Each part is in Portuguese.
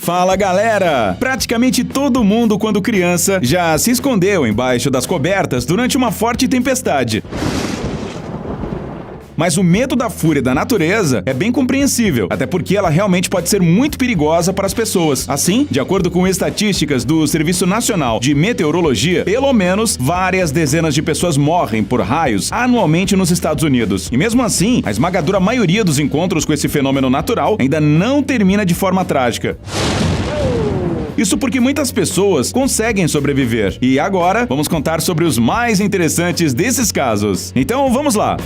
Fala galera! Praticamente todo mundo, quando criança, já se escondeu embaixo das cobertas durante uma forte tempestade. Mas o medo da fúria da natureza é bem compreensível, até porque ela realmente pode ser muito perigosa para as pessoas. Assim, de acordo com estatísticas do Serviço Nacional de Meteorologia, pelo menos várias dezenas de pessoas morrem por raios anualmente nos Estados Unidos. E mesmo assim, a esmagadora maioria dos encontros com esse fenômeno natural ainda não termina de forma trágica. Isso porque muitas pessoas conseguem sobreviver. E agora, vamos contar sobre os mais interessantes desses casos. Então, vamos lá!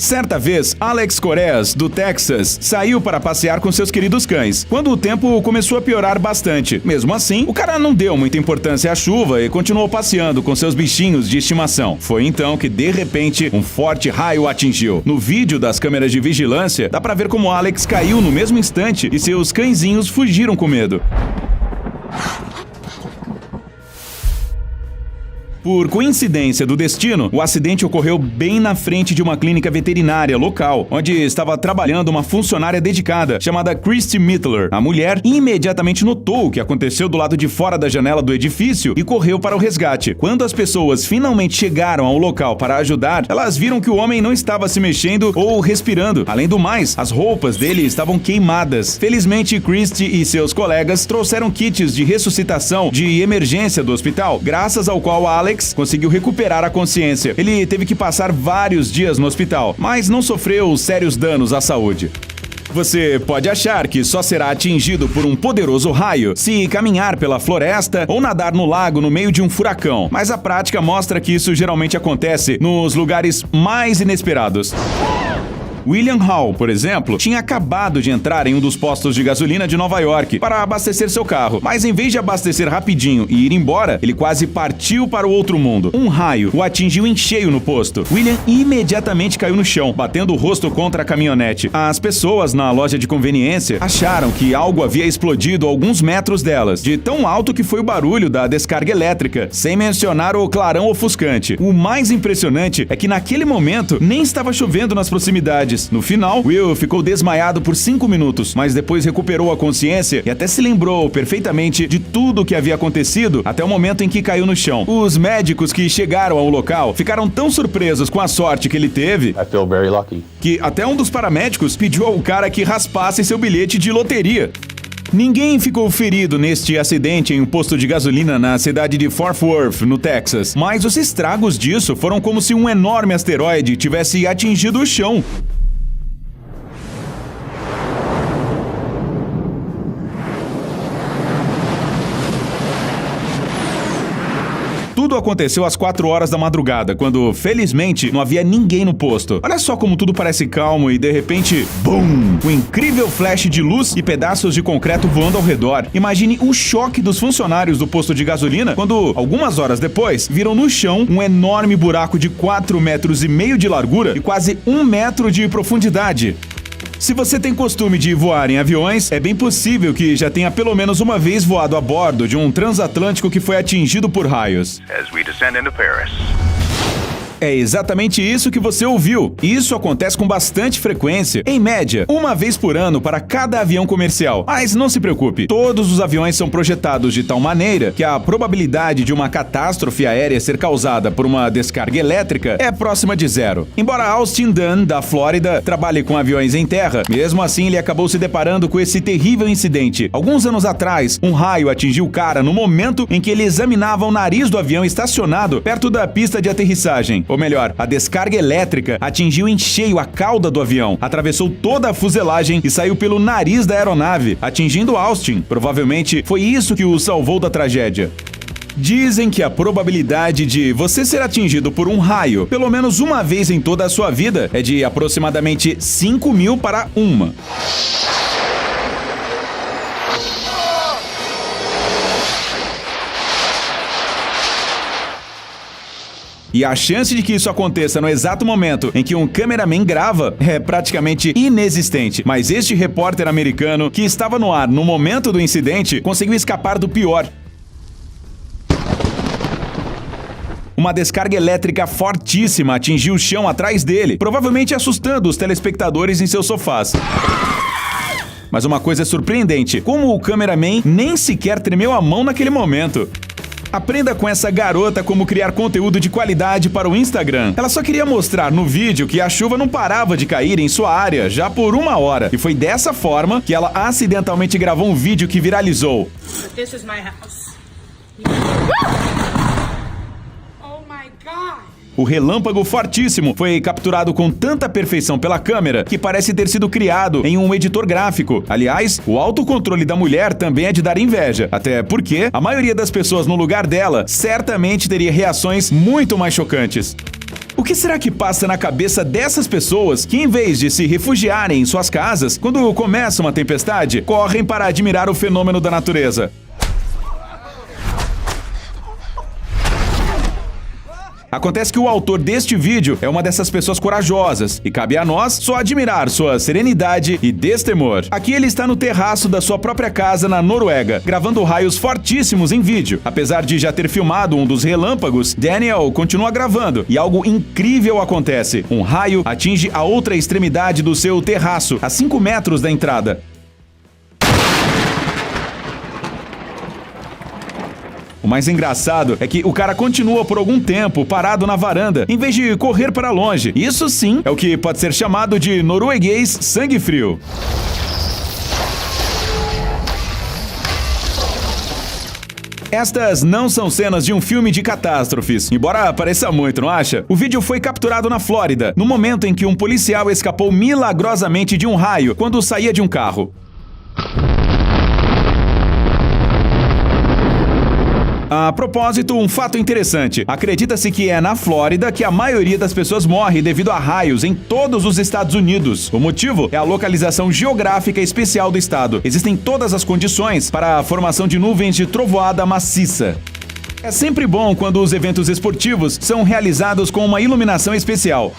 Certa vez, Alex Corrêas, do Texas, saiu para passear com seus queridos cães, quando o tempo começou a piorar bastante. Mesmo assim, o cara não deu muita importância à chuva e continuou passeando com seus bichinhos de estimação. Foi então que, de repente, um forte raio o atingiu. No vídeo das câmeras de vigilância, dá pra ver como Alex caiu no mesmo instante e seus cãezinhos fugiram com medo. Por coincidência do destino, o acidente ocorreu bem na frente de uma clínica veterinária local, onde estava trabalhando uma funcionária dedicada, chamada Christy Mittler. A mulher imediatamente notou o que aconteceu do lado de fora da janela do edifício e correu para o resgate. Quando as pessoas finalmente chegaram ao local para ajudar, elas viram que o homem não estava se mexendo ou respirando. Além do mais, as roupas dele estavam queimadas. Felizmente, Christy e seus colegas trouxeram kits de ressuscitação de emergência do hospital, graças ao qual Alex conseguiu recuperar a consciência. Ele teve que passar vários dias no hospital, mas não sofreu sérios danos à saúde. Você pode achar que só será atingido por um poderoso raio se caminhar pela floresta ou nadar no lago no meio de um furacão, mas a prática mostra que isso geralmente acontece nos lugares mais inesperados. William Hall, por exemplo, tinha acabado de entrar em um dos postos de gasolina de Nova York para abastecer seu carro, mas em vez de abastecer rapidinho e ir embora, ele quase partiu para o outro mundo. Um raio o atingiu em cheio no posto. William imediatamente caiu no chão, batendo o rosto contra a caminhonete. As pessoas na loja de conveniência acharam que algo havia explodido a alguns metros delas, de tão alto que foi o barulho da descarga elétrica, sem mencionar o clarão ofuscante. O mais impressionante é que naquele momento nem estava chovendo nas proximidades. No final, Will ficou desmaiado por 5 minutos, mas depois recuperou a consciência e até se lembrou perfeitamente de tudo o que havia acontecido até o momento em que caiu no chão. Os médicos que chegaram ao local ficaram tão surpresos com a sorte que ele teve que até um dos paramédicos pediu ao cara que raspasse seu bilhete de loteria. Ninguém ficou ferido neste acidente em um posto de gasolina na cidade de Fort Worth, no Texas, mas os estragos disso foram como se um enorme asteroide tivesse atingido o chão. Tudo aconteceu às 4 horas da madrugada, quando, felizmente, não havia ninguém no posto. Olha só como tudo parece calmo e, de repente, BUM! Um incrível flash de luz e pedaços de concreto voando ao redor. Imagine o choque dos funcionários do posto de gasolina quando, algumas horas depois, viram no chão um enorme buraco de 4,5 metros de largura e quase 1 metro de profundidade. Se você tem costume de voar em aviões, é bem possível que já tenha pelo menos uma vez voado a bordo de um transatlântico que foi atingido por raios. As we descend into Paris. É exatamente isso que você ouviu. Isso acontece com bastante frequência, em média, uma vez por ano para cada avião comercial. Mas não se preocupe, todos os aviões são projetados de tal maneira que a probabilidade de uma catástrofe aérea ser causada por uma descarga elétrica é próxima de zero. Embora Austin Dunn, da Flórida, trabalhe com aviões em terra, mesmo assim ele acabou se deparando com esse terrível incidente. Alguns anos atrás, um raio atingiu o cara no momento em que ele examinava o nariz do avião estacionado perto da pista de aterrissagem. Ou melhor, a descarga elétrica atingiu em cheio a cauda do avião, atravessou toda a fuselagem e saiu pelo nariz da aeronave, atingindo Austin. Provavelmente foi isso que o salvou da tragédia. Dizem que a probabilidade de você ser atingido por um raio pelo menos uma vez em toda a sua vida é de aproximadamente 5.000 para 1. E a chance de que isso aconteça no exato momento em que um cameraman grava é praticamente inexistente. Mas este repórter americano, que estava no ar no momento do incidente, conseguiu escapar do pior. uma descarga elétrica fortíssima atingiu o chão atrás dele, provavelmente assustando os telespectadores em seus sofás. Mas uma coisa é surpreendente, como o cameraman nem sequer tremeu a mão naquele momento. Aprenda com essa garota como criar conteúdo de qualidade para o Instagram. Ela só queria mostrar no vídeo que a chuva não parava de cair em sua área já por 1 hora. E foi dessa forma que ela acidentalmente gravou um vídeo que viralizou. This is my house. Oh my God! O relâmpago fortíssimo foi capturado com tanta perfeição pela câmera que parece ter sido criado em um editor gráfico. Aliás, o autocontrole da mulher também é de dar inveja, até porque a maioria das pessoas no lugar dela certamente teria reações muito mais chocantes. O que será que passa na cabeça dessas pessoas que, em vez de se refugiarem em suas casas, quando começa uma tempestade, correm para admirar o fenômeno da natureza? Acontece que o autor deste vídeo é uma dessas pessoas corajosas e cabe a nós só admirar sua serenidade e destemor. Aqui ele está no terraço da sua própria casa na Noruega, gravando raios fortíssimos em vídeo. Apesar de já ter filmado um dos relâmpagos, Daniel continua gravando e algo incrível acontece. Um raio atinge a outra extremidade do seu terraço, a 5 metros da entrada. O mais engraçado é que o cara continua por algum tempo parado na varanda, em vez de correr para longe. Isso sim é o que pode ser chamado de norueguês sangue frio. Estas não são cenas de um filme de catástrofes, embora pareça muito, não acha? O vídeo foi capturado na Flórida, no momento em que um policial escapou milagrosamente de um raio quando saía de um carro. A propósito, um fato interessante. Acredita-se que é na Flórida que a maioria das pessoas morre devido a raios em todos os Estados Unidos. O motivo é a localização geográfica especial do estado. Existem todas as condições para a formação de nuvens de trovoada maciça. É sempre bom quando os eventos esportivos são realizados com uma iluminação especial.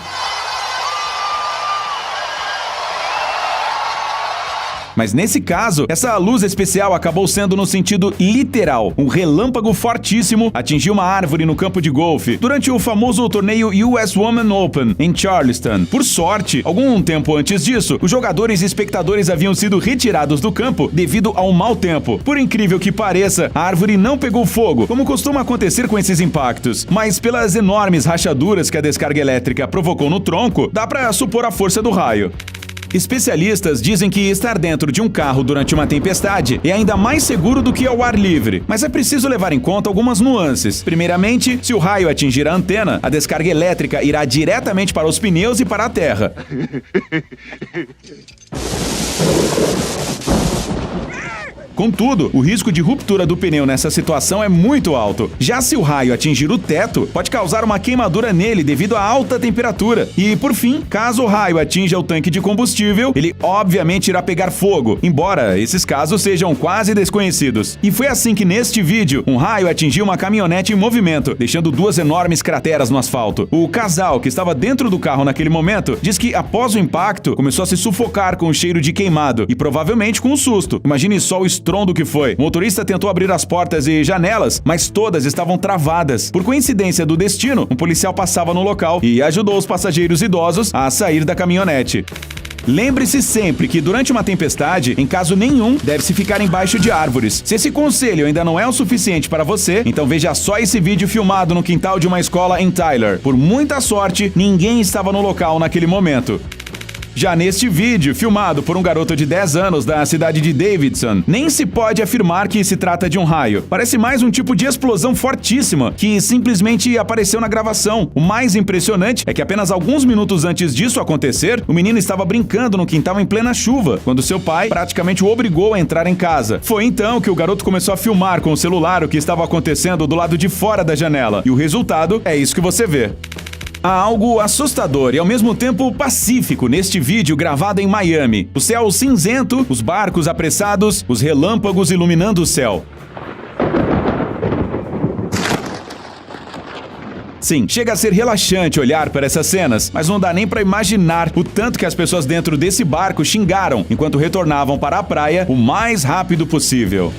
Mas nesse caso, essa luz especial acabou sendo no sentido literal. Um relâmpago fortíssimo atingiu uma árvore no campo de golfe durante o famoso torneio US Women Open em Charleston. Por sorte, algum tempo antes disso, os jogadores e espectadores haviam sido retirados do campo devido ao mau tempo. Por incrível que pareça, a árvore não pegou fogo, como costuma acontecer com esses impactos. Mas pelas enormes rachaduras que a descarga elétrica provocou no tronco, dá pra supor a força do raio. Especialistas dizem que estar dentro de um carro durante uma tempestade é ainda mais seguro do que ao ar livre, mas é preciso levar em conta algumas nuances. Primeiramente, se o raio atingir a antena, a descarga elétrica irá diretamente para os pneus e para a terra. Contudo, o risco de ruptura do pneu nessa situação é muito alto. Já se o raio atingir o teto, pode causar uma queimadura nele devido à alta temperatura. E, por fim, caso o raio atinja o tanque de combustível, ele obviamente irá pegar fogo, embora esses casos sejam quase desconhecidos. E foi assim que neste vídeo, um raio atingiu uma caminhonete em movimento, deixando 2 enormes crateras no asfalto. O casal que estava dentro do carro naquele momento diz que, após o impacto, começou a se sufocar com o cheiro de queimado e provavelmente com um susto. Imagine só o estrondo que foi. O motorista tentou abrir as portas e janelas, mas todas estavam travadas. Por coincidência do destino, um policial passava no local e ajudou os passageiros idosos a sair da caminhonete. Lembre-se sempre que durante uma tempestade, em caso nenhum, deve-se ficar embaixo de árvores. Se esse conselho ainda não é o suficiente para você, então veja só esse vídeo filmado no quintal de uma escola em Tyler. Por muita sorte, ninguém estava no local naquele momento. Já neste vídeo, filmado por um garoto de 10 anos da cidade de Davidson, nem se pode afirmar que se trata de um raio. Parece mais um tipo de explosão fortíssima que simplesmente apareceu na gravação. O mais impressionante é que apenas alguns minutos antes disso acontecer, o menino estava brincando no quintal em plena chuva, quando seu pai praticamente o obrigou a entrar em casa. Foi então que o garoto começou a filmar com o celular o que estava acontecendo do lado de fora da janela. E o resultado é isso que você vê. Há algo assustador e ao mesmo tempo pacífico neste vídeo gravado em Miami. O céu cinzento, os barcos apressados, os relâmpagos iluminando o céu. Sim, chega a ser relaxante olhar para essas cenas, mas não dá nem para imaginar o tanto que as pessoas dentro desse barco xingaram enquanto retornavam para a praia o mais rápido possível.